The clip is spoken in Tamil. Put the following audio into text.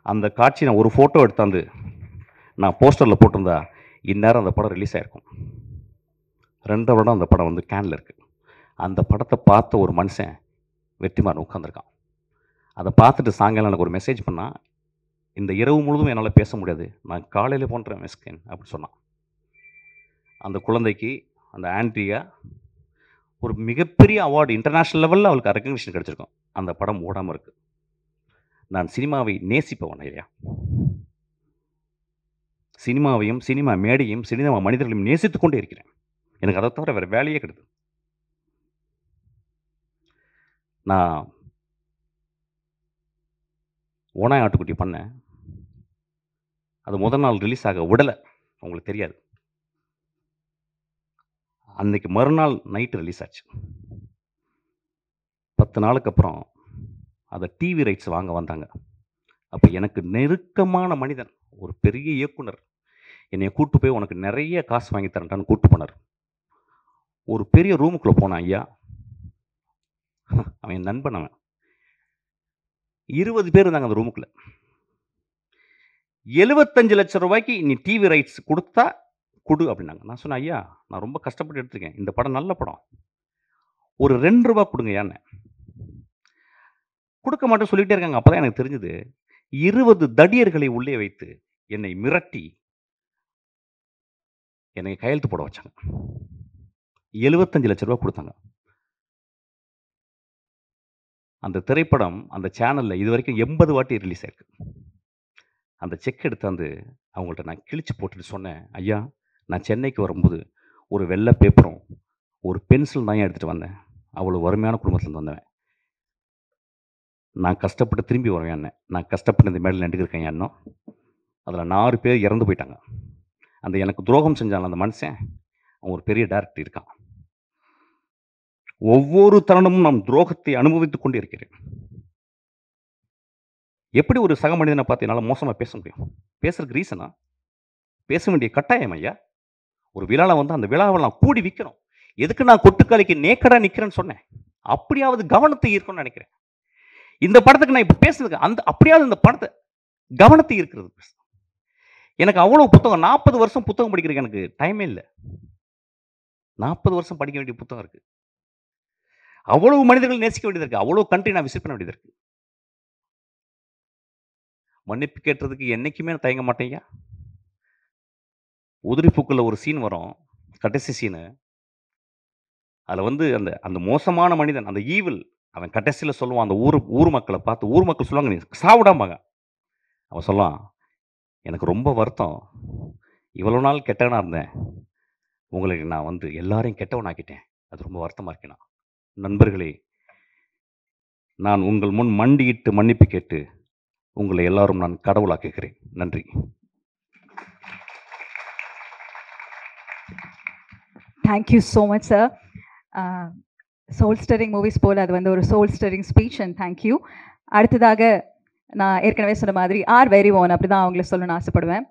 அந்த காட்சி நான் ஒரு ஃபோட்டோ எடுத்தாந்து நான் போஸ்டரில் போட்டிருந்தா இந்நேரம் அந்த படம் ரிலீஸ் ஆகிருக்கும். 2 வருடம் அந்த படம் வந்து கேனில் இருக்குது. அந்த படத்தை பார்த்த ஒரு மனுஷன் வெற்றிமாறன் உட்காந்துருக்கான். அதை பார்த்துட்டு சாயங்காலம் எனக்கு ஒரு மெசேஜ் பண்ணால், இந்த இரவு முழுதும் என்னால் பேச முடியாது, நான் காலையில் பண்ணுறேன் மிஸ்கின் அப்படின்னு சொன்னான். அந்த குழந்தைக்கு, அந்த ஆண்ட்ரியா, ஒரு மிகப்பெரிய அவார்டு இன்டர்நேஷ்னல் லெவலில் அவளுக்கு ரெக்கக்னிஷன் கிடச்சிருக்கும். அந்த படம் ஓடாமல் இருக்குது. நான் சினிமாவை நேசிப்பவன் ஐயா. சினிமாவையும் சினிமா மேடையும் சினிமா மனிதர்களையும் நேசித்து கொண்டே இருக்கிறேன். எனக்கு அதை தவிர வேறு வேலையே கிடையாது. நான் ஓனாய் ஆட்டுக்குட்டி பண்ணேன். அது முதல் நாள் ரிலீஸ் ஆக விடலை, உங்களுக்கு தெரியாது. அன்னைக்கு மறுநாள் நைட்டு ரிலீஸ் ஆச்சு. 10 நாளுக்கு அப்புறம் அதை டிவி ரைட்ஸ் வாங்க வந்தாங்க. அப்போ எனக்கு நெருக்கமான மனிதன், ஒரு பெரிய இயக்குனர் என்னை கூட்டு போய் உனக்கு நிறைய காசு வாங்கி தரேன்டான்னு கூட்டு போனார். ஒரு பெரிய ரூமுக்குள்ளே போனான் ஐயா. அவன் என் நண்பன். அவன் 20 பேர் இருந்தாங்க அந்த ரூமுக்குள்ள. 75 லட்சம் ரூபாய்க்கு நீ டிவி ரைட்ஸ் கொடுத்தா கொடு அப்படின்னாங்க. நான் சொன்னேன், ஐயா நான் ரொம்ப கஷ்டப்பட்டு எடுத்துருக்கேன், இந்த படம் நல்ல படம், ஒரு 2 ரூபா கொடுங்க. ஏன்னு கொடுக்க மாட்டேன்னு சொல்லிகிட்டே இருக்காங்க. அப்போ தான் எனக்கு தெரிஞ்சது, 20 தடியர்களை உள்ளே வைத்து என்னை மிரட்டி என்னை கையெழுத்து போட வச்சாங்க. 75 லட்சம் ரூபா கொடுத்தாங்க. அந்த திரைப்படம் அந்த சேனலில் இது வரைக்கும் 80 வாட்டி ரிலீஸ் ஆயிருக்கு. அந்த செக் எடுத்தாந்து அவங்கள்ட்ட நான் கிழிச்சு போட்டுட்டு சொன்னேன், ஐயா நான் சென்னைக்கு வரும்போது ஒரு வெள்ளை பேப்பரும் ஒரு பென்சில் தான் எடுத்துகிட்டு வந்தேன், அவ்வளோ வறுமையான குடும்பத்துலேருந்து வந்தவன், நான் கஷ்டப்பட்டு திரும்பி வருவேன் என்ன, நான் கஷ்டப்பட்டு இந்த மேடையில் நின்றுருக்கேன் இன்னும். அதில் 4 பேர் இறந்து போயிட்டாங்க. அந்த எனக்கு துரோகம் செஞ்சாங்க அந்த மனுஷன், அவன் ஒரு பெரிய டைரக்டர் இருக்கான். ஒவ்வொரு தருணமும் நான் துரோகத்தை அனுபவித்துக் கொண்டே இருக்கிறேன். எப்படி ஒரு சக மனிதனை பார்த்து என்னால் மோசமாக பேச முடியும்? பேசுறதுக்கு ரீசனா? பேச வேண்டிய கட்டாயம் ஐயா. ஒரு விழாவில் வந்து அந்த விழாவை நான் கூடி விற்கணும். எதுக்கு நான் கொட்டுக்காலிக்கு நேக்கடாக நிற்கிறேன்னு சொன்னேன்? அப்படியாவது கவனத்தை ஈர்க்கணும்னு நினைக்கிறேன். இந்த படத்துக்கு நான் இப்போ பேசுறதுக்கு அப்படியாவது இந்த படத்தை கவனத்தை ஈர்க்கிறது. எனக்கு அவ்வளோ புத்தகம், 40 வருஷம் புத்தகம் படிக்கிறதுக்கு எனக்கு டைமே இல்லை. 40 வருஷம் படிக்க வேண்டிய புத்தகம் இருக்கு. அவ்வளவு மனிதர்கள் நேசிக்க வேண்டியது இருக்கு. அவ்வளவு கண்ட்ரி நான் விசிட் பண்ண வேண்டியது இருக்கு. மன்னிப்பு கேட்டதுக்கு என்னைக்குமே நான் தயங்க மாட்டேங்க. உதிரிப்பூக்குள்ள ஒரு சீன் வரும், கடைசி சீனு. அதில் வந்து அந்த அந்த மோசமான மனிதன், அந்த ஈவில், அவன் கடைசியில் சொல்லுவான் அந்த ஊர் மக்களை பார்த்து. ஊர் மக்கள் சொல்லுவாங்க, நீ சாவிடாம்பாங்க. அவன் சொல்லுவான், எனக்கு ரொம்ப வருத்தம், இவ்வளோ நாள் கெட்டவனாக இருந்தேன், உங்களுக்கு நான் வந்து எல்லாரையும் கெட்டவனாக்கிட்டேன், அது ரொம்ப வருத்தமாக இருக்கேன். நண்பர்களே, நான் உங்கள் முன் மண்டியிட்டு மன்னிப்பு கேட்டு உங்களை எல்லாரும் நான் கடவுளாக்குகிறேன். நன்றி. Thank you so much sir. Soul stirring movies போல் அது வந்து ஒரு soul stirring speech, and thank you. அடுத்ததாக நான் ஏற்கனவே சொன்ன மாதிரி ஆர் வெரி ஓன் அப்படி தான் அவங்கள சொல்லணும்னு ஆசைப்படுவேன்.